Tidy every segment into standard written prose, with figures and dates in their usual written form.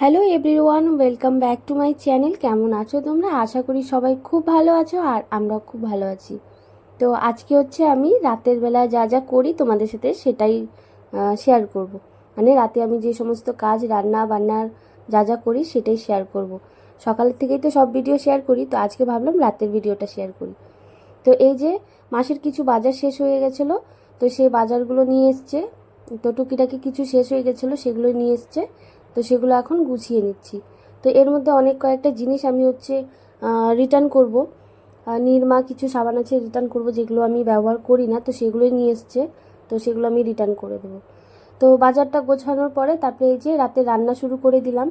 Hello everyone, welcome back to my channel. কেমন আছো তোমরা? আশা করি সবাই খুব ভালো আছো আর আমরাও খুব ভালো আছি। তো আজকে হচ্ছে আমি রাতের বেলা যা যা করি তোমাদের সাথে সেটাই শেয়ার করব। মানে রাতে আমি যে সমস্ত কাজ রান্না বান্নার যা যা করি সেটাই শেয়ার করব। সকালের থেকেই তো সব ভিডিও শেয়ার করি, তো আজকে ভাবলাম রাতের ভিডিওটা শেয়ার করি। তো এই যে মাসের কিছু বাজার শেষ হয়ে গেছিলো, তো সেই বাজারগুলো নিয়ে এসছে। তো টুকিটাকি কিছু শেষ হয়ে গেছিলো, সেগুলো নিয়ে এসছে। তো সেগুলো এখন গুছিয়ে নিচ্ছি। তো এর মধ্যে অনেক কয়েকটা জিনিস আমি হচ্ছে রিটার্ন করব। নিরমা কিছু সাবান আছে রিটার্ন করব, যেগুলো আমি ব্যবহার করি না, তো সেগুলোই নিয়ে এসছে। তো সেগুলো আমি রিটার্ন করে দেবো। তো বাজারটা গোছানোর পরে তারপরে এই যে রাতে রান্না শুরু করে দিলাম।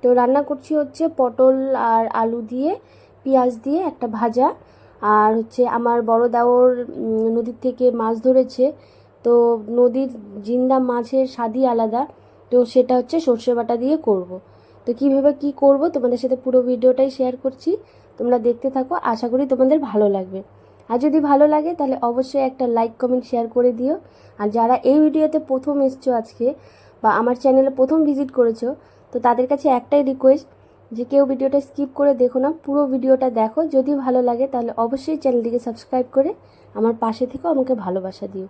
তো রান্না করছি হচ্ছে পটল আর আলু দিয়ে, পেঁয়াজ দিয়ে একটা ভাজা। আর হচ্ছে আমার বড় দেওর নদীর থেকে মাছ ধরেছে। তো নদীর জিন্দা মাছের স্বাদই আলাদা। তো সেটা হচ্ছে সর্ষে বাটা দিয়ে করব। তো কীভাবে কি করব তোমাদের সাথে পুরো ভিডিওটাই শেয়ার করছি, তোমরা দেখতে থাকো। আশা করি তোমাদের ভালো লাগবে। আর যদি ভালো লাগে তাহলে অবশ্যই একটা লাইক কমেন্ট শেয়ার করে দিও। আর যারা এই ভিডিওতে প্রথম এসছো আজকে বা আমার চ্যানেলে প্রথম ভিজিট করেছো, তো তাদের কাছে একটাই রিকোয়েস্ট যে কেউ ভিডিওটা স্কিপ করে দেখো না, পুরো ভিডিওটা দেখো। যদি ভালো লাগে তাহলে অবশ্যই চ্যানেলটিকে সাবস্ক্রাইব করে আমার পাশে থেকেও আমাকে ভালোবাসা দিও।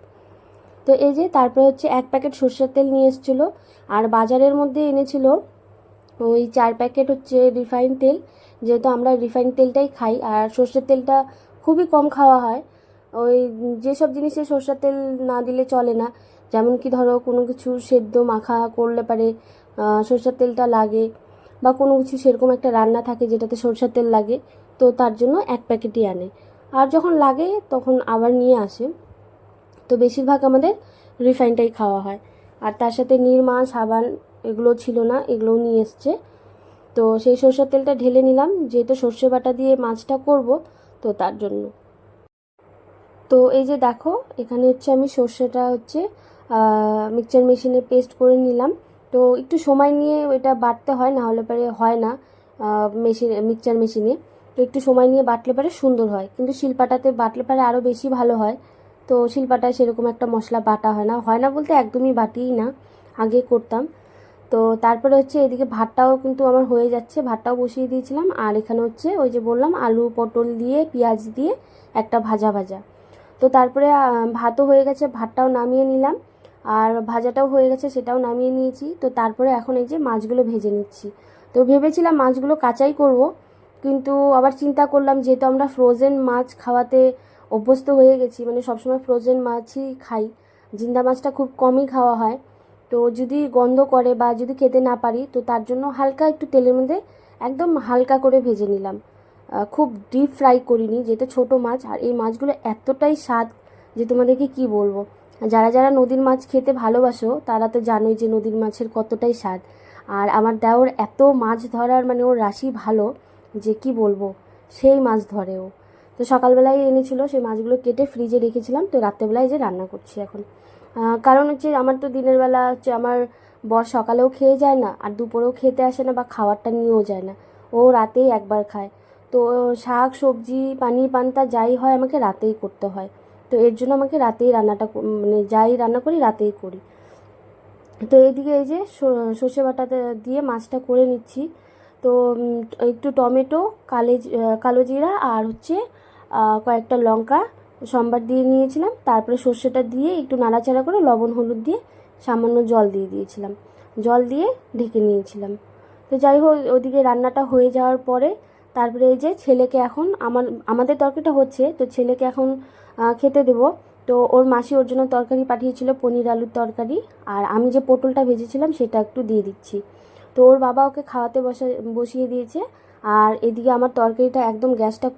তো এই যে তারপরে হচ্ছে 1 প্যাকেট সরষের তেল নিয়ে এসেছিলো। আর বাজারের মধ্যে এনেছিল ওই 4 প্যাকেট হচ্ছে রিফাইন তেল। যেহেতু আমরা রিফাইন তেলটাই খাই আর সরষের তেলটা খুবই কম খাওয়া হয়। ওই যেসব জিনিসে সরষের তেল না দিলে চলে না, যেমন কি ধরো কোনো কিছু সেদ্ধ মাখা করলে পারে সরষের তেলটা লাগে, বা কোনো কিছু সেরকম একটা রান্না থাকে যেটাতে সরষের তেল লাগে, তো তার জন্য 1 প্যাকেটই আনে। আর যখন লাগে তখন আবার নিয়ে আসে। তো বেশিরভাগ আমাদের রিফাইনটাই খাওয়া হয়। আর তার সাথে নিরমা সাবান এগুলো ছিল না, এগুলোও নিয়ে এসছে। তো সেই সরষের তেলটা ঢেলে নিলাম, যেহেতু সর্ষে বাটা দিয়ে মাছটা করব, তো তার জন্য। তো এই যে দেখো এখানে হচ্ছে আমি সর্ষেটা হচ্ছে মিক্সচার মেশিনে পেস্ট করে নিলাম। তো একটু সময় নিয়ে এটা বাটতে হয়, না হলে পরে হয় না মিক্সচার মেশিনে। তো একটু সময় নিয়ে বাটলে পরে সুন্দর হয়, কিন্তু শিলপাটাতে বাটলে পরে আরও বেশি ভালো হয়। তো শিলপাটায় সেরকম একটা মশলা বাটা হয় না বলতে একদমই বাটিই না, আগে করতাম। তো তারপরে হচ্ছে এদিকে ভাতটাও কিন্তু আমার হয়ে যাচ্ছে, ভাতটাও বসিয়ে দিয়েছিলাম। আর এখানে হচ্ছে ওই যে বললাম আলু পটল দিয়ে পেঁয়াজ দিয়ে একটা ভাজা ভাজা। তো তারপরে ভাতও হয়ে গেছে, ভাতটাও নামিয়ে নিলাম। আর ভাজাটাও হয়ে গেছে, সেটাও নামিয়ে নিয়েছি। তো তারপরে এখন এই যে মাছগুলো ভেজে নিচ্ছি। তো ভেবেছিলাম মাছগুলো কাঁচাই করব, কিন্তু আবার চিন্তা করলাম যেহেতু আমরা ফ্রোজেন মাছ খাওয়াতে অভ্যস্ত হয়ে গেছি, মানে সবসময় ফ্রোজেন মাছই খাই, জিন্দা মাছটা খুব কমই খাওয়া হয়। তো যদি গন্ধ করে বা যদি খেতে না পারি, তো তার জন্য হালকা একটু তেলের মধ্যে একদম হালকা করে ভেজে নিলাম। খুব ডিপ ফ্রাই করিনি, যেহেতু ছোটো মাছ। আর এই মাছগুলো এতটাই স্বাদ যে তোমাদেরকে কি বলবো। যারা যারা নদীর মাছ খেতে ভালোবাসো তারা তো জানোই যে নদীর মাছের কতটাই স্বাদ। আর আমার দেওর এত মাছ ধরার মানে ওর রাশি ভালো যে কি বলবো, সেই মাছ ধরে ও। তো সকালবেলায় এনেছিল, সেই মাছগুলো কেটে ফ্রিজে রেখেছিলাম। তো রাত্রেবেলায় যে রান্না করছি এখন। কারণ হচ্ছে আমার তো দিনের বেলা হচ্ছে আমার বর সকালেও খেয়ে যায় না, আর দুপুরেও খেতে আসে না, বা খাবারটা নিয়েও যায় না। ও রাতেই একবার খায়। তো শাক সবজি পানি পান্তা যাই হয় আমাকে রাতেই করতে হয়। তো এর জন্য আমাকে রাতেই রান্নাটা মানে যাই রান্না করি রাতেই করি। তো এইদিকে এই যে সর্ষে বাটাতে দিয়ে মাছটা করে নিচ্ছি। তো একটু টমেটো, কালো জিরা আর হচ্ছে কয়েকটা লঙ্কা সম্বার দিয়ে নিয়েছিলাম। তারপরে সর্ষেটা দিয়ে একটু নাড়াচাড়া করে লবণ হলুদ দিয়ে সামান্য জল দিয়ে দিয়েছিলাম, জল দিয়ে ঢেকে নিয়েছিলাম। তো যাই হোক ওদিকে রান্নাটা হয়ে যাওয়ার পরে তারপরে এই যে ছেলেকে এখন আমাদের তরকারিটা হচ্ছে, তো ছেলেকে এখন খেতে দেবো। তো ওর মাসি ওর জন্য তরকারি পাঠিয়েছিল, পনির আলুর তরকারি। আর আমি যে পটলটা ভেজেছিলাম সেটা একটু দিয়ে দিচ্ছি। তো ওর বাবা ওকে খাওয়াতে বসিয়ে দিয়েছে। আর এদিকে আমার তরকারিটা একদম গ্যাসটা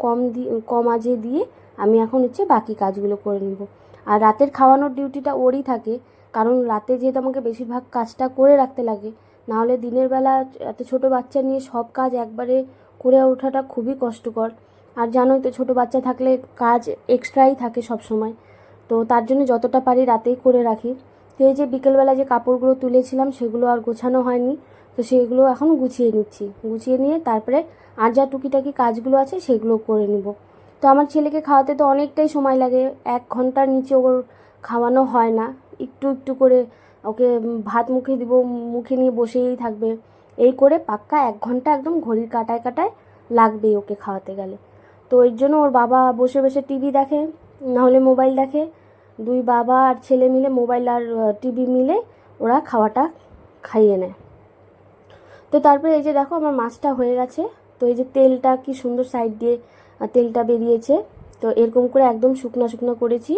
কম আঁচে দিয়ে আমি এখন হচ্ছে বাকি কাজগুলো করে নেব। আর রাতের খাওয়ানোর ডিউটিটা ওরই থাকে, কারণ রাতে যেহেতু আমাকে বেশিরভাগ কাজটা করে রাখতে লাগে। নাহলে দিনের বেলা এত ছোটো বাচ্চা নিয়ে সব কাজ একবারে করে ওঠাটা খুবই কষ্টকর। আর জানোই তো ছোটো বাচ্চা থাকলে কাজ এক্সট্রাই থাকে সব সময়। তো তার জন্য যতটা পারি রাতেই করে রাখি। তো এই যে বিকেলবেলা যে কাপড়গুলো তুলেছিলাম সেগুলো আর গোছানো হয়নি, তো সেগুলো এখন গুছিয়ে নিচ্ছি। গুছিয়ে নিয়ে তারপরে আর যা টুকিটাকি কাজগুলো আছে সেগুলো করে নিব। তো আমার ছেলেকে খাওয়াতে তো অনেকটাই সময় লাগে, 1 ঘন্টার নিচে ওর খাওয়ানো হয় না। একটু একটু করে ওকে ভাত মুখে দিব, মুখে নিয়ে বসেই থাকবে। এই করে পাক্কা 1 ঘন্টা একদম ঘড়ির কাঁটায় কাঁটায় লাগবেই ওকে খাওয়াতে গেলে। তো এর জন্য ওর বাবা বসে বসে টিভি দেখে, নাহলে মোবাইল দেখে। দুই বাবা আর ছেলে মিলে মোবাইল আর টিভি মিলে ওরা খাওয়াটা খাইয়ে নেয়। তো তারপরে এই যে দেখো আমার মাছটা হয়ে গেছে। তো এই যে তেলটা কি সুন্দর সাইড দিয়ে তেলটা বেরিয়েছে। তো এরকম করে একদম শুকনো শুকনো করেছি।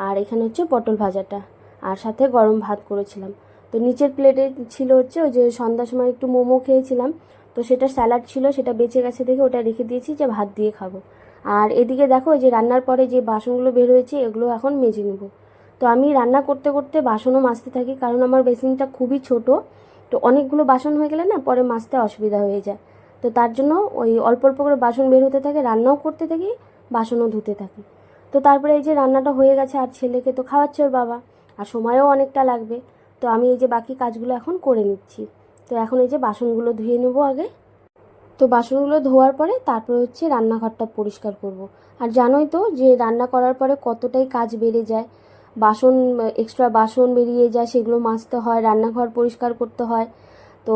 আর এখানে হচ্ছে পটল ভাজাটা, আর সাথে গরম ভাত করেছিলাম। তো নিচের প্লেটে ছিল হচ্ছে ওই যে সন্ধ্যার সময় একটু মোমো খেয়েছিলাম, তো সেটা স্যালাড ছিল, সেটা বেঁচে গেছে দেখে ওটা রেখে দিয়েছি যে ভাত দিয়ে খাবো। আর এদিকে দেখো এই যে রান্নার পরে যে বাসনগুলো বের হয়েছে এগুলো এখন মেজে নেবো। তো আমি রান্না করতে করতে বাসনও মাজতে থাকি, কারণ আমার বেসিনটা খুবই ছোট। তো অনেকগুলো বাসন হয়ে গেলে না পরে মাজতে অসুবিধা হয়ে যায়। তো তার জন্য ওই অল্প অল্প করে বাসন বের হতে থাকে, রান্নাও করতে থাকি, বাসনও ধুতে থাকি। তো তারপরে এই যে রান্নাটা হয়ে গেছে, আর ছেলেকে তো খাওয়াচ্ছে ওর বাবা, আর সময়ও অনেকটা লাগবে। তো আমি এই যে বাকি কাজগুলো এখন করে নিচ্ছি। তো এখন এই যে বাসনগুলো ধুয়ে নেব আগে। তো বাসনগুলো ধোয়ার পরে তারপরে হচ্ছে রান্নাঘরটা পরিষ্কার করব। আর জানোই তো যে রান্না করার পরে কতটাই কাজ বেড়ে যায়, বাসন এক্সট্রা বাসন বেরিয়ে যায়, সেগুলো মাজতে হয়, রান্নাঘর পরিষ্কার করতে হয়। তো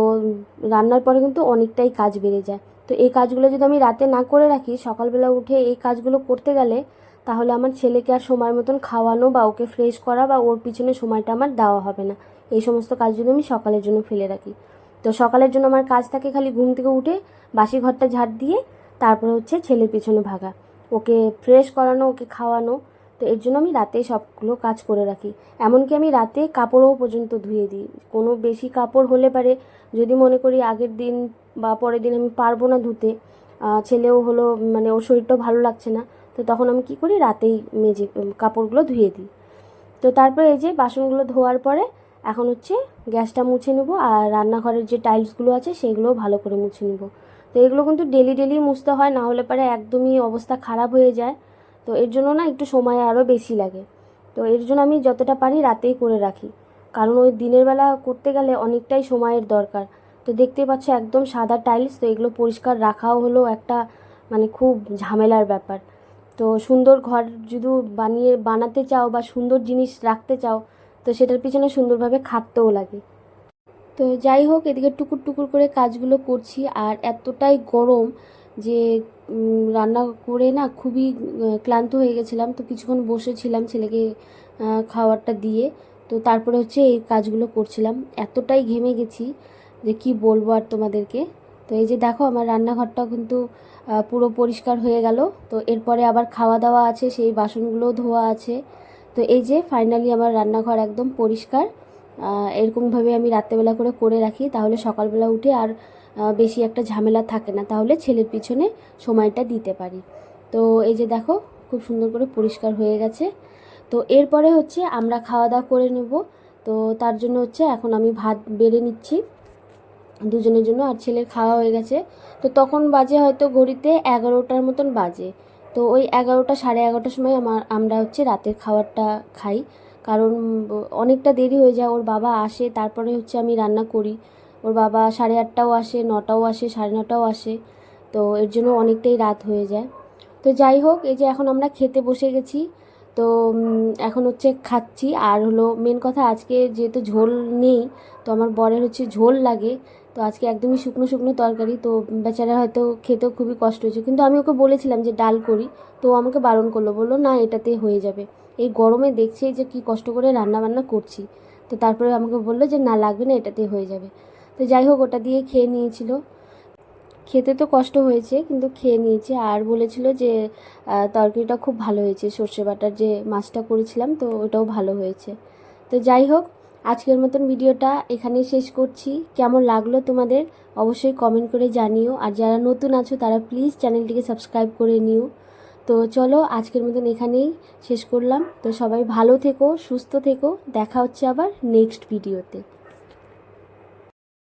রান্নার পরে কিন্তু অনেকটাই কাজ বেড়ে যায়। তো এই কাজগুলো যদি আমি রাতে না করে রাখি, সকালবেলা উঠে এই কাজগুলো করতে গেলে তাহলে আমার ছেলেকে আর সময় মতন খাওয়ানো বা ওকে ফ্রেশ করা বা ওর পিছনে সময়টা আমার দেওয়া হবে না। এই সমস্ত কাজ যদি আমি সকালের জন্য ফেলে রাখি, তো সকালের জন্য আমার কাজ থাকে খালি ঘুম থেকে উঠে বাসি ঘরটা ঝাড় দিয়ে তারপরে হচ্ছে ছেলের পিছনে ভাগা, ওকে ফ্রেশ করানো, ওকে খাওয়ানো। তো এর জন্য আমি রাতেই সবগুলো কাজ করে রাখি। এমনকি আমি রাতে কাপড়ও পর্যন্ত ধুয়ে দিই। কোনো বেশি কাপড় হলে পারে যদি মনে করি আগের দিন বা পরের দিন আমি পারবো না ধুতে, ছেলেও হলো মানে ওর শরীরটাও ভালো লাগছে না, তো তখন আমি কী করি রাতেই মেজে কাপড়গুলো ধুয়ে দিই। তো তারপরে এই যে বাসনগুলো ধোয়ার পরে এখন হচ্ছে গ্যাসটা মুছে নেব, আর রান্নাঘরের যে টাইলসগুলো আছে সেগুলোও ভালো করে মুছে নেব। তো এগুলো কিন্তু ডেলি ডেলি মুছতে হয়, না হলে পরে একদমই অবস্থা খারাপ হয়ে যায়। তো এর জন্য না একটু সময় আরও বেশি লাগে। তো এর জন্য আমি যতটা পারি রাতেই করে রাখি, কারণ ওই দিনের বেলা করতে গেলে অনেকটাই সময়ের দরকার। তো দেখতেই পাচ্ছ একদম সাদা টাইলস, তো এগুলো পরিষ্কার রাখাও হলো একটা মানে খুব ঝামেলার ব্যাপার। তো সুন্দর ঘর যদি বানাতে চাও বা সুন্দর জিনিস রাখতে চাও, তো সেটার পিছনে সুন্দরভাবে খাটতেও লাগে। তো যাই হোক, এদিকে টুকুর টুকুর করে কাজগুলো করছি, আর এতটাই গরম যে রান্না করে না খুবই ক্লান্ত হয়ে গেছিলাম। তো কিছুক্ষণ বসেছিলাম ছেলেকে খাবারটা দিয়ে, তো তারপরে হচ্ছে এই কাজগুলো করছিলাম। এতটাই ঘেমে গেছি যে কি বলবো আর তোমাদেরকে। তো এই যে দেখো আমার রান্নাঘরটা কিন্তু পুরো পরিষ্কার হয়ে গেল। তো এরপরে আবার খাওয়া দাওয়া আছে, সেই বাসনগুলোও ধোয়া আছে। তো এই যে ফাইনালি আমার রান্নাঘর একদম পরিষ্কার। এরকমভাবে আমি রাত্রেবেলা করে রাখি, তাহলে সকালবেলা উঠে আর বেশি একটা ঝামেলা থাকে না, তাহলে ছেলের পিছনে সময়টা দিতে পারি। তো এই যে দেখো খুব সুন্দর করে পরিষ্কার হয়ে গেছে। তো এরপরে হচ্ছে আমরা খাওয়া দাওয়া করে নেব। তো তার জন্য হচ্ছে এখন আমি ভাত বেড়ে নিচ্ছি দুজনের জন্য, আর ছেলের খাওয়া হয়ে গেছে। তো তখন বাজে হয়তো ঘড়িতে 11টার মতন বাজে। তো ওই 11টা সাড়ে 11টার সময় আমরা হচ্ছে রাতের খাবারটা খাই, কারণ অনেকটা দেরি হয়ে যায়। ওর বাবা আসে তারপরে হচ্ছে আমি রান্না করি। ওর বাবা 8:30টাও আসে, 9টাও আসে, 9:30টাও আসে। তো এর জন্য অনেকটাই রাত হয়ে যায়। তো যাই হোক, এই যে এখন আমরা খেতে বসে গেছি। তো এখন হচ্ছে খাচ্ছি। আর হলো মেন কথা, আজকে যেহেতু ঝোল নেই, তো আমার বরের হচ্ছে ঝোল লাগে। তো আজকে একদমই শুকনো শুকনো তরকারি, তো বেচারা হয়তো খেতেও খুবই কষ্ট হয়েছে। কিন্তু আমি ওকে বলেছিলাম যে ডাল করি, তো আমাকে বারণ করলো, বললো না এটাতেই হয়ে যাবে। এই গরমে দেখছি যে কি কষ্ট করে রান্না বান্না করছি, তো তারপরে আমাকে বললো যে না লাগবে না, এটাতেই হয়ে যাবে। তো যাই হোক, ওটা দিয়ে খেয়ে নিয়েছিল। খেতে তো কষ্ট হয়েছে কিন্তু খেয়ে নিয়েছে, আর বলেছিল যে তরকারিটা খুব ভালো হয়েছে, সর্ষে বাটার যে মাছটা করেছিলাম তো ওটাও ভালো হয়েছে। তো যাই হোক, আজকের মতন ভিডিওটা এখানেই শেষ করছি। কেমন লাগলো তোমাদের অবশ্যই কমেন্ট করে জানিও, আর যারা নতুন আছো তারা প্লিজ চ্যানেলটিকে সাবস্ক্রাইব করে নিও। তো চলো আজকের মতন এখানেই শেষ করলাম। তো সবাই ভালো থেকো, সুস্থ থেকো, দেখা হচ্ছে আবার নেক্সট ভিডিওতে।